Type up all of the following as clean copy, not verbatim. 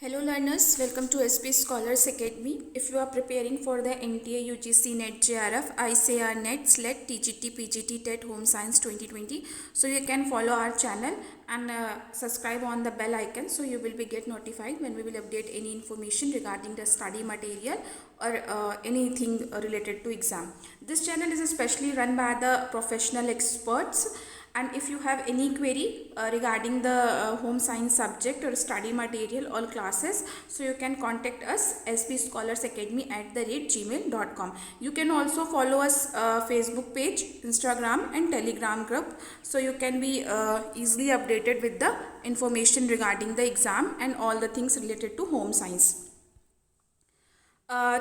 Hello learners, welcome to SP Scholars Academy. If you are preparing for the NTA UGC NET JRF, ICAR NET SLET TGT PGT TET Home Science 2020, so you can follow our channel and subscribe on the bell icon, so you will be get notified when we will update any information regarding the study material or anything related to exam. This channel is especially run by the professional experts. And if you have any query regarding the home science subject or study material or classes, so you can contact us spscholarsacademy@gmail.com. You can also follow us Facebook page, Instagram and Telegram group, so you can be easily updated with the information regarding the exam and all the things related to home science.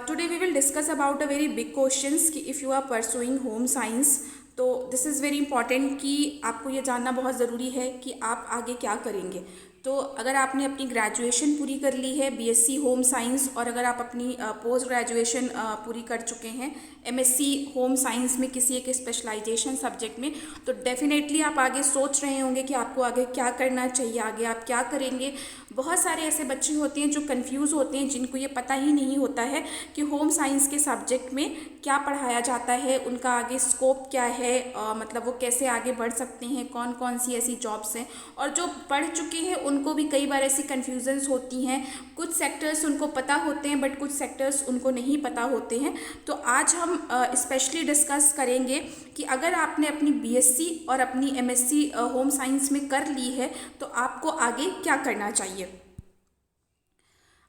Today we will discuss about a very big questions कि if you are pursuing home science, तो this is very important कि आपको ये जानना बहुत ज़रूरी है कि आप आगे क्या करेंगे। तो अगर आपने अपनी ग्रेजुएशन पूरी कर ली है बीएससी होम साइंस, और अगर आप अपनी पोस्ट ग्रेजुएशन पूरी कर चुके हैं एमएससी होम साइंस में किसी एक स्पेशलाइजेशन सब्जेक्ट में, तो डेफिनेटली आप आगे सोच रहे होंगे कि आपको आगे क्या करना चाहिए, आगे आप क्या करेंगे। बहुत सारे ऐसे बच्चे होते हैं जो कंफ्यूज होते हैं, जिनको ये पता ही नहीं होता है कि होम साइंस के सब्जेक्ट में क्या पढ़ाया जाता है, उनका आगे स्कोप क्या है, मतलब वो कैसे आगे बढ़ सकते हैं, कौन कौन सी ऐसी जॉब्स हैं। और जो पढ़ चुके हैं उनको भी कई बार ऐसी कन्फ्यूजन्स होती हैं, कुछ सेक्टर्स उनको पता होते हैं बट कुछ सेक्टर्स उनको नहीं पता होते हैं। तो आज हम स्पेशली डिस्कस करेंगे कि अगर आपने अपनी बीएससी और अपनी एमएससी होम साइंस में कर ली है तो आपको आगे क्या करना चाहिए।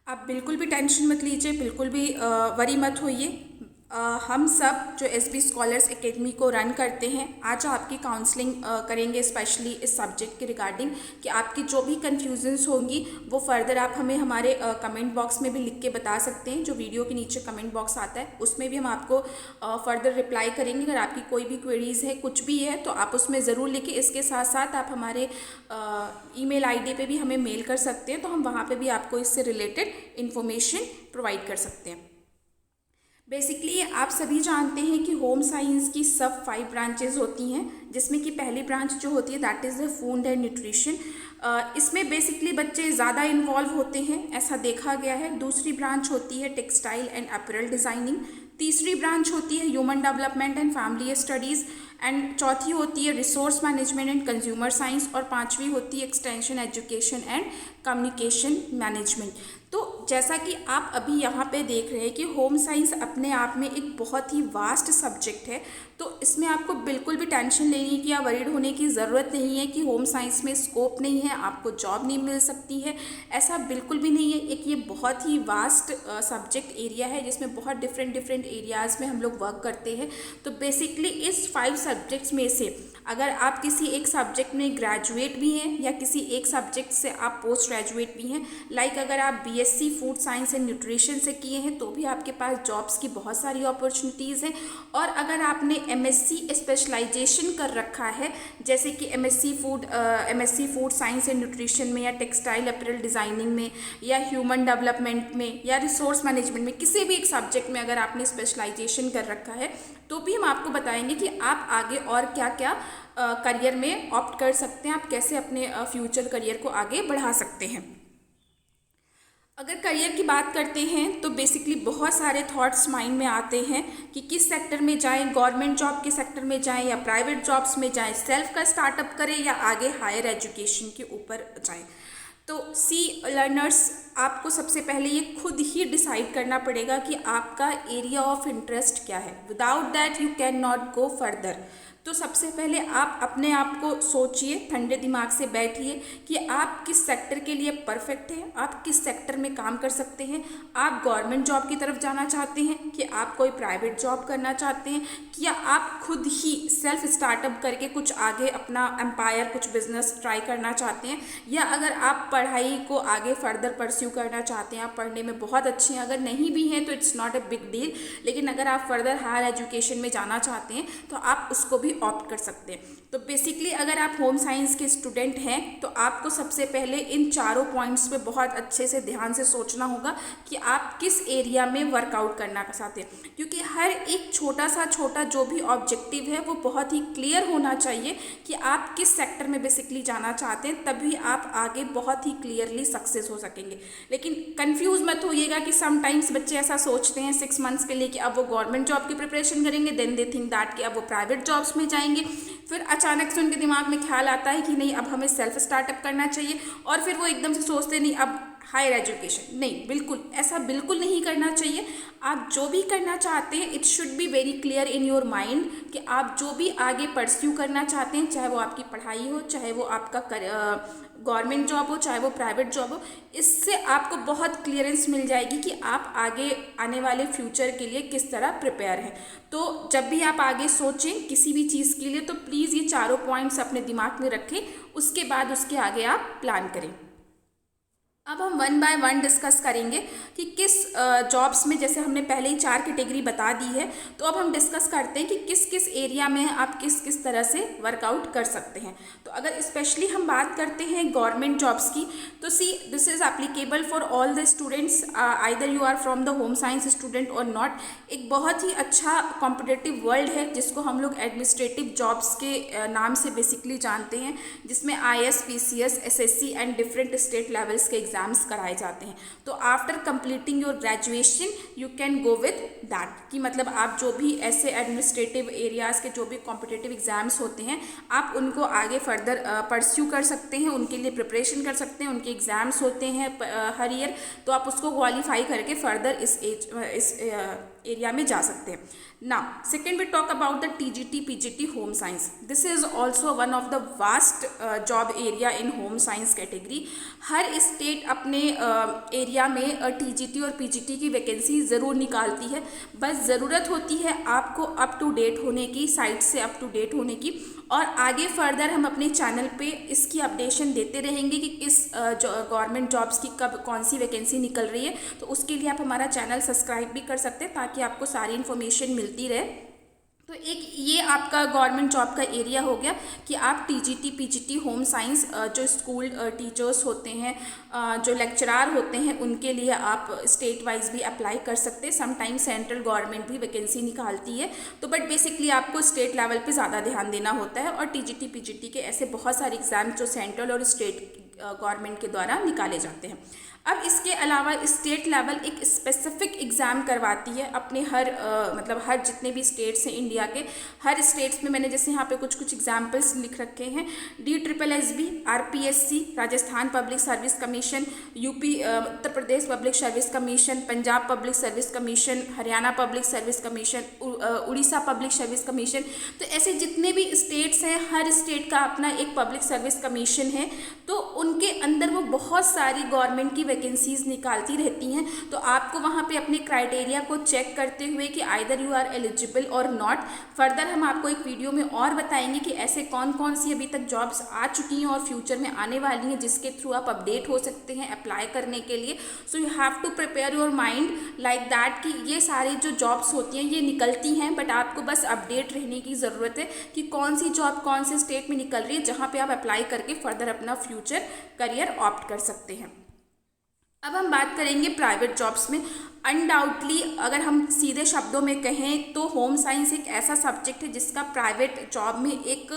आप बिल्कुल भी टेंशन मत लीजिए, बिल्कुल भी वरी मत होइए। हम सब जो एसपी स्कॉलर्स एकेडमी को रन करते हैं, आज आपकी काउंसलिंग करेंगे स्पेशली इस सब्जेक्ट के रिगार्डिंग कि आपकी जो भी कन्फ्यूजन्स होंगी वो फर्दर आप हमें हमारे कमेंट बॉक्स में भी लिख के बता सकते हैं। जो वीडियो के नीचे कमेंट बॉक्स आता है उसमें भी हम आपको फर्दर रिप्लाई करेंगे। अगर आपकी कोई भी क्वेरीज़ है, कुछ भी है, तो आप उसमें ज़रूर लिखें। इसके साथ साथ आप हमारे ईमेल आईडी पे भी हमें मेल कर सकते हैं, तो हम वहाँ पे भी आपको इससे रिलेटेड इन्फॉर्मेशन प्रोवाइड कर सकते हैं। बेसिकली आप सभी जानते हैं कि होम साइंस की सब 5 ब्रांचेज होती हैं, जिसमें कि पहली ब्रांच जो होती है that is the food and nutrition. इसमें बेसिकली बच्चे ज़्यादा इन्वॉल्व होते हैं, ऐसा देखा गया है। दूसरी ब्रांच होती है टेक्सटाइल एंड अपैरल डिज़ाइनिंग। तीसरी ब्रांच होती है human development and family studies, and चौथी होती है resource management and consumer science, और पांचवी होती है extension education and communication management. तो जैसा कि आप अभी यहाँ पे देख रहे हैं कि होम साइंस अपने आप में एक बहुत ही वास्ट सब्जेक्ट है, तो इसमें आपको बिल्कुल भी टेंशन लेने की या वरीड होने की ज़रूरत नहीं है कि होम साइंस में स्कोप नहीं है, आपको जॉब नहीं मिल सकती है। ऐसा बिल्कुल भी नहीं है। एक ये बहुत ही वास्ट सब्जेक्ट एरिया है जिसमें बहुत डिफरेंट एरियाज़ में हम लोग वर्क करते हैं। तो बेसिकली इस 5 सब्जेक्ट्स में से अगर आप किसी एक सब्जेक्ट में ग्रेजुएट भी हैं या किसी एक सब्जेक्ट से आप पोस्ट ग्रेजुएट भी हैं, लाइक अगर आप BSc food science and nutrition से किए हैं तो भी आपके पास जॉब्स की बहुत सारी अपॉर्चुनिटीज़ हैं। और अगर आपने एमएससी स्पेशलाइजेशन कर रखा है, जैसे कि MSc food science and nutrition में, या टेक्सटाइल अपैरल डिज़ाइनिंग में, या ह्यूमन डेवलपमेंट में, या रिसोर्स मैनेजमेंट में, किसी भी एक सब्जेक्ट में अगर आपने स्पेशलाइजेशन कर रखा है, तो भी हम आपको बताएंगे कि आप आगे और क्या क्या करियर में ऑप्ट कर सकते हैं, आप कैसे अपने फ्यूचर करियर को आगे बढ़ा सकते हैं। अगर करियर की बात करते हैं तो बेसिकली बहुत सारे थॉट्स माइंड में आते हैं कि किस सेक्टर में जाएं, गवर्नमेंट जॉब के सेक्टर में जाएं या प्राइवेट जॉब्स में जाएं, सेल्फ का स्टार्टअप करें या आगे हायर एजुकेशन के ऊपर जाएं। तो लर्नर्स, आपको सबसे पहले ये खुद ही डिसाइड करना पड़ेगा कि आपका एरिया ऑफ इंटरेस्ट क्या है। Without that you can not go further. तो सबसे पहले आप अपने आप को सोचिए, ठंडे दिमाग से बैठिए कि आप किस सेक्टर के लिए परफेक्ट हैं, आप किस सेक्टर में काम कर सकते हैं। आप गवर्नमेंट जॉब की तरफ जाना चाहते हैं कि आप कोई प्राइवेट जॉब करना चाहते हैं, या आप खुद ही सेल्फ स्टार्टअप करके कुछ आगे अपना एम्पायर, कुछ बिजनेस ट्राई करना चाहते हैं, या अगर आप पढ़ाई को आगे फर्दर परस्यू करना चाहते हैं, आप पढ़ने में बहुत अच्छे हैं, अगर नहीं भी हैं तो it's not a big deal, लेकिन अगर आप फर्दर हायर एजुकेशन में जाना चाहते हैं तो आप उसको भी भी ऑप्ट कर सकते हैं। तो बेसिकली अगर आप होम साइंस के स्टूडेंट हैं तो आपको सबसे पहले इन चारों पॉइंट्स पे बहुत अच्छे से ध्यान से सोचना होगा कि आप किस एरिया में वर्कआउट करना चाहते हैं, क्योंकि हर एक छोटा जो भी ऑब्जेक्टिव है वो बहुत ही क्लियर होना चाहिए कि आप किस सेक्टर में बेसिकली जाना चाहते हैं, तभी आप आगे बहुत ही क्लियरली सक्सेस हो सकेंगे। लेकिन कंफ्यूज मत होइएगा कि समटाइम्स बच्चे ऐसा सोचते हैं 6 मंथ्स के लिए कि अब वो गवर्नमेंट जॉब की प्रिपरेशन करेंगे, देन दे थिंक दैट कि अब वो प्राइवेट जॉब्स में जाएंगे। फिर अचानक से उनके दिमाग में ख्याल आता है कि नहीं अब हमें सेल्फ स्टार्टअप करना चाहिए, और फिर वो एकदम से सोचते नहीं अब हायर एजुकेशन। नहीं, बिल्कुल ऐसा बिल्कुल नहीं करना चाहिए। आप जो भी करना चाहते हैं it should be very clear in your mind कि आप जो भी आगे परस्यू करना चाहते हैं, चाहे वो आपकी पढ़ाई हो, चाहे वो आपका गवर्नमेंट जॉब हो, चाहे वो प्राइवेट जॉब हो, इससे आपको बहुत क्लियरेंस मिल जाएगी कि आप आगे आने वाले फ्यूचर के लिए किस तरह प्रिपेयर हैं। तो जब भी आप आगे सोचें किसी भी चीज़ के लिए तो प्लीज़ ये चारों पॉइंट्स अपने दिमाग में रखें, उसके बाद उसके आगे आप प्लान करें। अब हम 1 बाय 1 डिस्कस करेंगे कि किस जॉब्स में, जैसे हमने पहले ही 4 कैटेगरी बता दी है, तो अब हम डिस्कस करते हैं कि किस किस एरिया में आप किस किस तरह से वर्कआउट कर सकते हैं। तो अगर स्पेशली हम बात करते हैं गवर्नमेंट जॉब्स की, तो see this is applicable for all the students, either you are from the home science student और नॉट। एक बहुत ही अच्छा कॉम्पिटिटिव वर्ल्ड है जिसको हम लोग एडमिनिस्ट्रेटिव जॉब्स के नाम से बेसिकली जानते हैं, जिसमें IAS, PCS, SSC and different state levels के एग्जाम्स कराए जाते हैं। तो after completing your graduation you can go with that, कि मतलब आप जो भी ऐसे एडमिनिस्ट्रेटिव एरियाज़ के जो भी कॉम्पिटिटिव एग्जाम्स होते हैं आप उनको आगे फर्दर परस्यू कर सकते हैं, उनके लिए प्रिपरेशन कर सकते हैं। उनके एग्ज़ाम्स होते हैं हर ईयर, तो आप उसको क्वालिफाई करके फर्दर इस एरिया में जा सकते हैं। Now second we talk about the TGT PGT home science. This is also one of the vast job area in home science category. हर स्टेट अपने एरिया में TGT और PGT की वैकेंसी ज़रूर निकालती है, बस ज़रूरत होती है आपको अप टू डेट होने की, साइट से अप टू डेट होने की। और आगे फर्दर हम अपने चैनल पे इसकी अपडेशन देते रहेंगे कि किस गवर्नमेंट जॉब्स की कब कौन सी वैकेंसी निकल रही है। तो उसके लिए आप हमारा चैनल सब्सक्राइब भी कर सकते हैं ताकि आपको सारी इन्फॉर्मेशन मिलती रहे। तो एक ये आपका गवर्नमेंट जॉब का एरिया हो गया कि आप TGT PGT होम साइंस जो स्कूल टीचर्स होते हैं, जो लेक्चरार होते हैं, उनके लिए आप स्टेट वाइज भी अप्लाई कर सकते हैं। समटाइम सेंट्रल गवर्नमेंट भी वैकेंसी निकालती है, तो बट बेसिकली आपको स्टेट लेवल पे ज़्यादा ध्यान देना होता है। और TGT PGT के ऐसे बहुत सारे एग्जाम जो सेंट्रल और स्टेट गवर्नमेंट के द्वारा निकाले जाते हैं। अब इसके अलावा स्टेट लेवल एक स्पेसिफिक एग्ज़ाम करवाती है अपने हर जितने भी स्टेट्स हैं इंडिया के, हर स्टेट्स में मैंने जैसे यहाँ पे कुछ एग्जाम्पल्स लिख रखे हैं। DSSB, RPSC, Rajasthan public service commission, UP Uttar Pradesh public service commission, Punjab public service commission, Haryana public service commission, Orissa public service commission. तो ऐसे जितने भी स्टेट्स हैं, हर स्टेट का अपना एक पब्लिक सर्विस कमीशन है, तो उनके अंदर वो बहुत सारी गवर्नमेंट की वैकेंसीज निकालती रहती हैं। तो आपको वहाँ पे अपने क्राइटेरिया को चेक करते हुए कि आइदर यू आर एलिजिबल और नॉट। फर्दर हम आपको एक वीडियो में और बताएंगे कि ऐसे कौन कौन सी अभी तक जॉब्स आ चुकी हैं और फ्यूचर में आने वाली हैं जिसके थ्रू आप अपडेट हो सकते हैं अप्लाई करने के लिए। So you have to prepare your mind like that कि ये सारी जो जॉब्स होती हैं ये निकलती हैं, बट आपको बस अपडेट रहने की ज़रूरत है कि कौन सी जॉब कौन से स्टेट में निकल रही है, जहाँ पे आप अप्लाई करके फर्दर अपना फ्यूचर करियर ऑप्ट कर सकते हैं। अब हम बात करेंगे प्राइवेट जॉब्स में। अनडाउटली अगर हम सीधे शब्दों में कहें तो होम साइंस एक ऐसा सब्जेक्ट है जिसका प्राइवेट जॉब में एक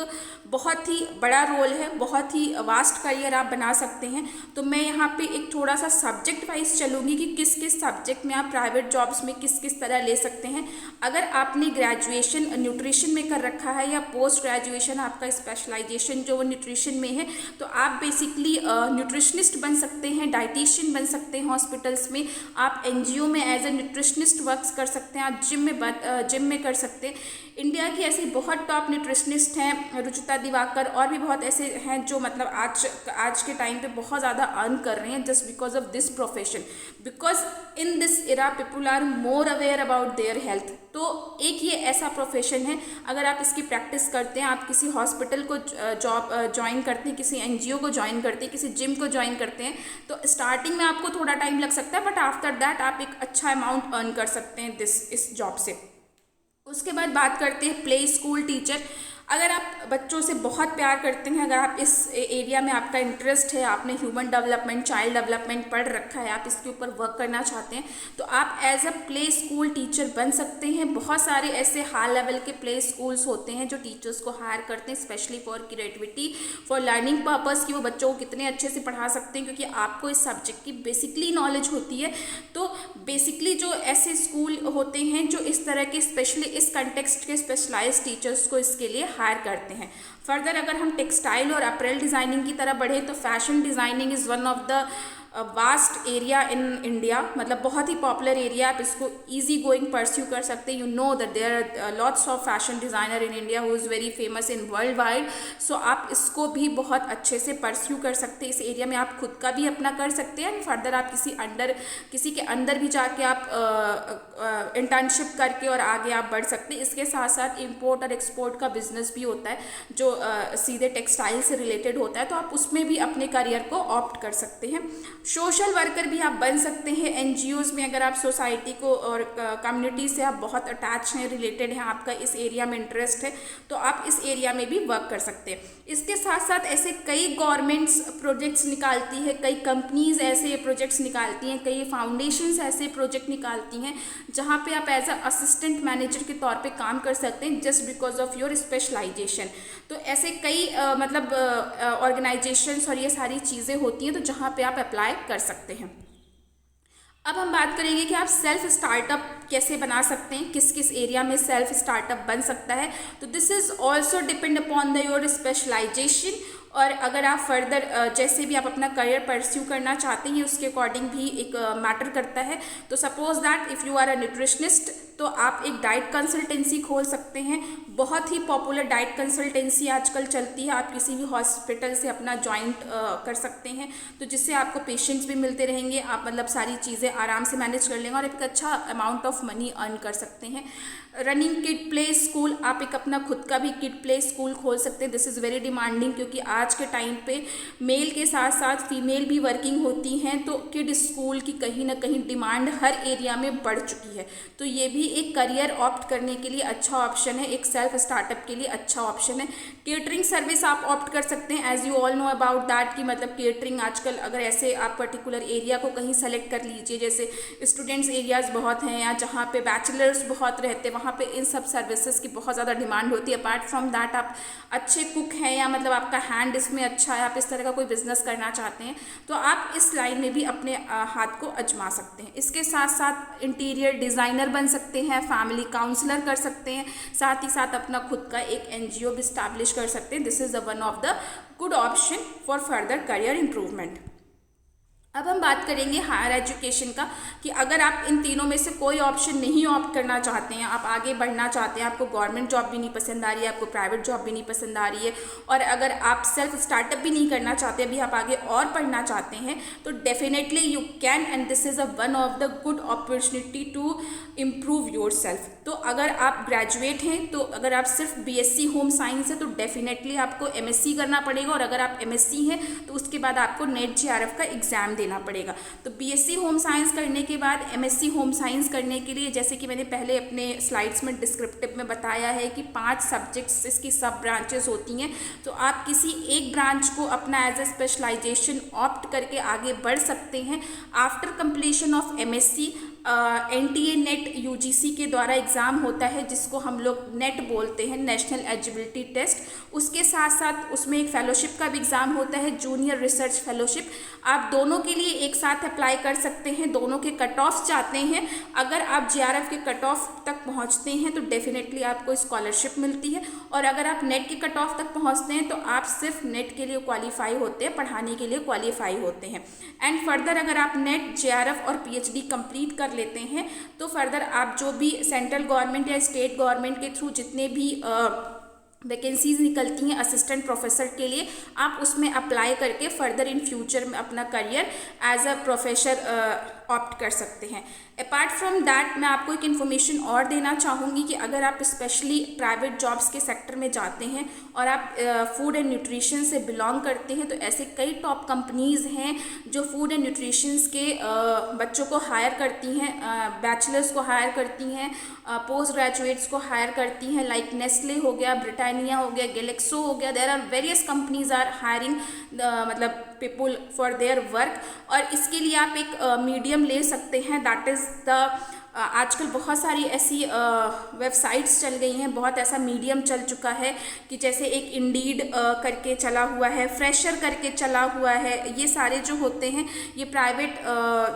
बहुत ही बड़ा रोल है, बहुत ही वास्ट करियर आप बना सकते हैं। तो मैं यहाँ पे एक थोड़ा सा सब्जेक्ट वाइज चलूँगी कि किस किस सब्जेक्ट में आप प्राइवेट जॉब्स में किस किस तरह ले सकते हैं। अगर आपने ग्रेजुएशन न्यूट्रिशन में कर रखा है या पोस्ट ग्रेजुएशन आपका स्पेशलाइजेशन जो वो न्यूट्रिशन में है, तो आप बेसिकली न्यूट्रिशनिस्ट बन सकते हैं, डाइटिशियन बन सकते हैं हॉस्पिटल्स में, आप NGO में एज ए न्यूट्रिशनिस्ट वर्क्स कर सकते हैं, आप जिम में कर सकते हैं। इंडिया की ऐसी बहुत टॉप न्यूट्रिशनिस्ट हैं, रुचिता दिवाकर, और भी बहुत ऐसे हैं जो मतलब आज के टाइम पे बहुत ज़्यादा अर्न कर रहे हैं just because of this profession, because in this era people are more aware about their health. तो एक ये ऐसा प्रोफेशन है, अगर आप इसकी प्रैक्टिस करते हैं, आप किसी हॉस्पिटल को ज्वाइन करते हैं, किसी NGO को ज्वाइन करते हैं, किसी जिम को ज्वाइन करते हैं, तो स्टार्टिंग में आपको थोड़ा टाइम लग सकता है, बट आफ्टर दैट आप एक अच्छा अमाउंट अर्न कर सकते हैं इस जॉब से। उसके बाद बात करते हैं प्ले स्कूल टीचर। अगर आप बच्चों से बहुत प्यार करते हैं, अगर आप इस एरिया में आपका इंटरेस्ट है, आपने ह्यूमन डेवलपमेंट, चाइल्ड डेवलपमेंट पढ़ रखा है, आप इसके ऊपर वर्क करना चाहते हैं, तो आप as a play school teacher बन सकते हैं। बहुत सारे ऐसे हाई लेवल के प्ले स्कूल्स होते हैं जो टीचर्स को हायर करते हैं specially for creativity, for learning purpose, कि वो बच्चों को कितने अच्छे से पढ़ा सकते हैं, क्योंकि आपको इस सब्जेक्ट की बेसिकली नॉलेज होती है। तो बेसिकली जो ऐसे स्कूल होते हैं जो इस तरह के स्पेशली इस कंटेक्स्ट के स्पेशलाइज्ड टीचर्स को इसके लिए हायर करते हैं। फर्दर अगर हम टेक्सटाइल और अपरेल डिज़ाइनिंग की तरह बढ़े तो fashion designing is one of the vast area in India, मतलब बहुत ही पॉपुलर एरिया। आप इसको ईजी गोइंग परस्यू कर सकते हैं। You know that there are lots of fashion designer in India who is very famous in world wide. So आप इसको भी बहुत अच्छे से परस्यू कर सकते हैं। इस एरिया में आप खुद का भी अपना कर सकते हैं एंड फर्दर आप किसी के अंदर भी जाके आप इंटर्नशिप करके और आगे आप बढ़ सकते हैं। इसके साथ साथ इम्पोर्ट और एक्सपोर्ट का बिजनेस भी होता है जो सीधे टेक्सटाइल से रिलेटेड होता है, तो आप उसमें भी अपने करियर को ऑप्ट कर सकते हैं। सोशल वर्कर भी आप बन सकते हैं एनजीओज़ में। अगर आप सोसाइटी को और कम्युनिटी से आप बहुत अटैच हैं, रिलेटेड हैं, आपका इस एरिया में इंटरेस्ट है, तो आप इस एरिया में भी वर्क कर सकते हैं। इसके साथ साथ ऐसे कई गवर्नमेंट्स प्रोजेक्ट्स निकालती है, कई कंपनीज ऐसे प्रोजेक्ट्स निकालती हैं, कई फाउंडेशंस ऐसे प्रोजेक्ट निकालती हैं जहाँ पे आप एज अ असिस्टेंट मैनेजर के तौर पे काम कर सकते हैं just because of your specialisation. तो ऐसे कई मतलब ऑर्गेनाइजेशंस और ये सारी चीज़ें होती हैं तो जहाँ पे आप अप्लाई कर सकते हैं। अब हम बात करेंगे कि आप सेल्फ स्टार्टअप कैसे बना सकते हैं, किस किस एरिया में सेल्फ स्टार्टअप बन सकता है। तो this is also depend upon the your specialisation, और अगर आप फर्दर जैसे भी आप अपना करियर परस्यू करना चाहते हैं उसके अकॉर्डिंग भी एक मैटर करता है। तो suppose that if you are a nutritionist तो आप एक डाइट कंसल्टेंसी खोल सकते हैं। बहुत ही पॉपुलर डाइट कंसल्टेंसी आजकल चलती है, आप किसी भी हॉस्पिटल से अपना ज्वाइंट कर सकते हैं, तो जिससे आपको पेशेंट्स भी मिलते रहेंगे, आप मतलब सारी चीज़ें आराम से मैनेज कर लेंगे और एक अच्छा अमाउंट ऑफ मनी अर्न कर सकते हैं। रनिंग किड प्ले स्कूल, आप एक अपना खुद का भी किड प्ले स्कूल खोल सकते हैं। दिस इज़ वेरी डिमांडिंग, क्योंकि आज के टाइम पे मेल के साथ साथ फीमेल भी वर्किंग होती हैं, तो किड स्कूल की कहीं ना कहीं डिमांड हर एरिया में बढ़ चुकी है। तो ये भी एक करियर ऑप्ट करने के लिए अच्छा ऑप्शन है, एक सेल्फ स्टार्टअप के लिए अच्छा ऑप्शन है। केटरिंग सर्विस आप ऑप्ट कर सकते हैं। As you all know about that कि मतलब केटरिंग आजकल, अगर ऐसे आप पर्टिकुलर एरिया को कहीं सेलेक्ट कर लीजिए, जैसे स्टूडेंट्स एरियाज़ बहुत हैं या जहाँ पे बैचलर्स बहुत रहते हैं, वहाँ पे इन सब सर्विसेज की बहुत ज़्यादा डिमांड होती है। अपार्ट फ्रॉम दैट आप अच्छे कुक हैं या मतलब आपका हैंड इसमें अच्छा है, आप इस तरह का कोई बिजनेस करना चाहते हैं, तो आप इस लाइन में भी अपने हाथ को आजमा सकते हैं। इसके साथ साथ इंटीरियर डिज़ाइनर बन सकते हैं, फैमिली काउंसलर कर सकते हैं, साथ ही साथ अपना खुद का एक एनजीओ भी स्टैब्लिश कर सकते हैं। This is the one of the good option for further career improvement. अब हम बात करेंगे हायर एजुकेशन का, कि अगर आप इन तीनों में से कोई ऑप्शन नहीं ऑप्ट करना चाहते हैं, आप आगे बढ़ना चाहते हैं, आपको गवर्नमेंट जॉब भी नहीं पसंद आ रही है, आपको प्राइवेट जॉब भी नहीं पसंद आ रही है, और अगर आप सेल्फ स्टार्टअप भी नहीं करना चाहते, अभी आप आगे और पढ़ना चाहते हैं, तो definitely you can, and this is a one of the good opportunity to improve your self. तो अगर आप ग्रेजुएट हैं, तो अगर आप सिर्फ बीएससी होम साइंस है तो डेफिनेटली आपको एमएससी करना पड़ेगा, और अगर आप एमएससी हैं तो उसके बाद आपको नेट जेआरएफ का एग्ज़ाम देना पड़ेगा। तो बीएससी होम साइंस करने के बाद एमएससी होम साइंस करने के लिए, जैसे कि मैंने पहले अपने स्लाइड्स में डिस्क्रिप्टिव में बताया है कि 5 सब्जेक्ट्स इसकी सब ब्रांचेस होती हैं, तो आप किसी एक ब्रांच को अपना एज ए स्पेशलाइजेशन ऑप्ट करके आगे बढ़ सकते हैं। After completion of MSc NTA net UGC के द्वारा एग्ज़ाम होता है, जिसको हम लोग नेट बोलते हैं, नेशनल एलिजिबिलिटी टेस्ट। उसके साथ साथ उसमें एक फेलोशिप का भी एग्ज़ाम होता है, जूनियर रिसर्च फेलोशिप। आप दोनों के लिए एक साथ अप्लाई कर सकते हैं, दोनों के कट ऑफ चाहते हैं। अगर आप जेआरएफ के कट ऑफ तक पहुंचते हैं तो डेफिनेटली आपको स्कॉलरशिप मिलती है, और अगर आप नेट के कट ऑफ तक पहुंचते हैं तो आप सिर्फ नेट के लिए क्वालिफाई होते हैं, पढ़ाने के लिए क्वालिफाई होते हैं। एंड फर्दर अगर आप नेट, जेआरएफ और पीएचडी कंप्लीट कर लेते हैं तो फर्दर आप जो भी सेंट्रल गवर्नमेंट या स्टेट गवर्नमेंट के थ्रू जितने भी वैकेंसीज निकलती हैं असिस्टेंट प्रोफेसर के लिए, आप उसमें अप्लाई करके फर्दर इन फ्यूचर में अपना career as a professor opt कर सकते हैं। अपार्ट फ्रॉम दैट मैं आपको एक इन्फॉर्मेशन और देना चाहूँगी कि अगर आप स्पेशली प्राइवेट जॉब्स के सेक्टर में जाते हैं और आप फूड एंड न्यूट्रिशन से बिलोंग करते हैं तो ऐसे कई टॉप कंपनीज़ हैं जो फूड एंड न्यूट्रिशंस के बच्चों को हायर करती हैं, बैचलर्स को हायर करती हैं, पोस्ट ग्रेजुएट्स को हायर करती हैं, लाइक नेस्ले हो गया, ब्रिटानिया हो गया, गैलेक्सो हो गया। There are various companies are hiring मतलब पीपल फॉर देयर वर्क। और इसके लिए आप एक मीडियम ले सकते हैं, दैट इज़ द आजकल बहुत सारी ऐसी वेबसाइट्स चल गई हैं, बहुत ऐसा मीडियम चल चुका है कि जैसे एक इंडीड करके चला हुआ है, फ्रेशर करके चला हुआ है। ये सारे जो होते हैं ये प्राइवेट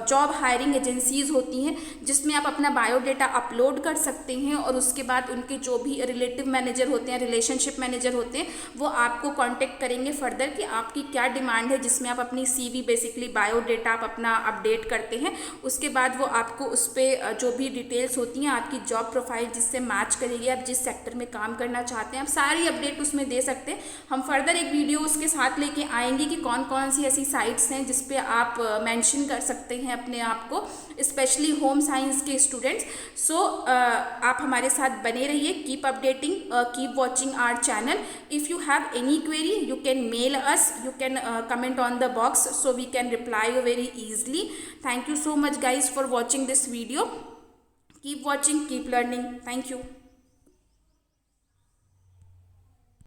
जॉब हायरिंग एजेंसीज़ होती हैं जिसमें आप अपना बायोडेटा अपलोड कर सकते हैं और उसके बाद उनके जो भी रिलेटिव मैनेजर होते हैं, रिलेशनशिप मैनेजर होते हैं, वो आपको कांटेक्ट करेंगे फर्दर कि आपकी क्या डिमांड है, जिसमें आप अपनी CV बेसिकली बायोडेटा आप अपना अपडेट करते हैं। उसके बाद वो आपको उस पर जो भी डिटेल्स होती हैं, आपकी जॉब प्रोफाइल जिससे मैच करेगी, आप जिस सेक्टर में काम करना चाहते हैं, आप सारी अपडेट उसमें दे सकते हैं। हम फर्दर एक वीडियो उसके साथ लेके आएंगे कि कौन कौन सी ऐसी साइट्स हैं जिस पे आप मेंशन कर सकते हैं अपने आप को, स्पेशली होम साइंस के स्टूडेंट्स। सो आप हमारे साथ बने रहिए, keep updating, keep watching our channel. If you have any query you can mail us, you can comment on the box so we can reply you very easily. Thank you so much guys for watching this video. Keep watching, keep learning. Thank you.